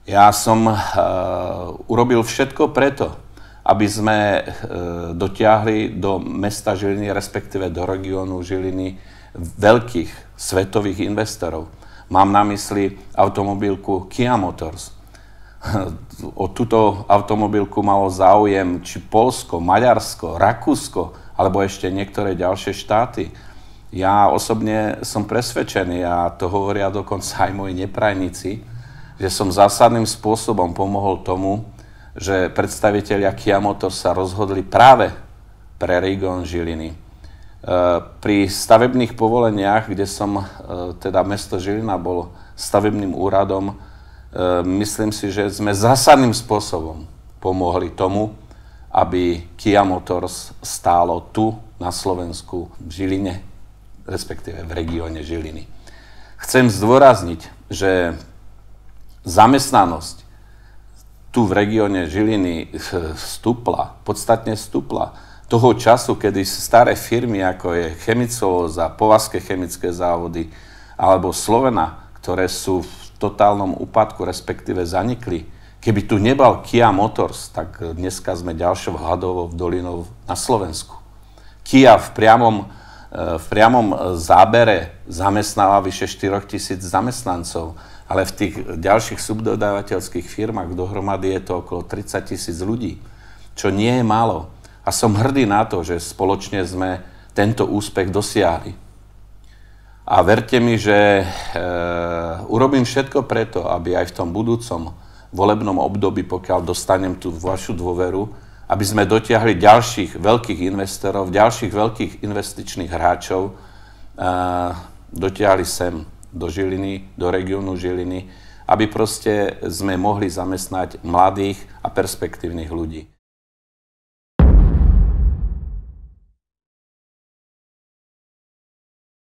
Ja som urobil všetko preto, aby sme dotiahli do mesta Žiliny, respektíve do regiónu Žiliny, veľkých svetových investorov. Mám na mysli automobilku Kia Motors. O túto automobilku malo záujem či Poľsko, Maďarsko, Rakúsko, alebo ešte niektoré ďalšie štáty. Ja osobne som presvedčený, a to hovoria dokonca aj moji neprajníci, že som zásadným spôsobom pomohol tomu, že predstavitelia Kia Motors sa rozhodli práve pre región Žiliny. Pri stavebných povoleniach, kde som, teda mesto Žilina bol stavebným úradom, myslím si, že sme zásadným spôsobom pomohli tomu, aby Kia Motors stálo tu na Slovensku, v Žiline, respektíve v regióne Žiliny. Chcem zdôrazniť, že zamestnanosť tu v regióne Žiliny podstatne stúpla. Toho času, kedy staré firmy, ako je Chemicovóza, Povazské chemické závody alebo Slovena, ktoré sú v totálnom úpadku, respektíve zanikli, keby tu nebal Kia Motors, tak dneska sme ďalšou hladovou dolinou na Slovensku. Kia v priamom zábere zamestnáva vyše 4 000 zamestnancov, ale v tých ďalších subdodávateľských firmách dohromady je to okolo 30 000 ľudí, čo nie je málo. A som hrdý na to, že spoločne sme tento úspech dosiahli. A verte mi, že urobím všetko preto, aby aj v tom budúcom volebnom období, pokiaľ dostanem tú vašu dôveru, aby sme dotiahli ďalších veľkých investorov, ďalších veľkých investičných hráčov, dotiahli sem do Žiliny, do regiónu Žiliny, aby proste sme mohli zamestnať mladých a perspektívnych ľudí.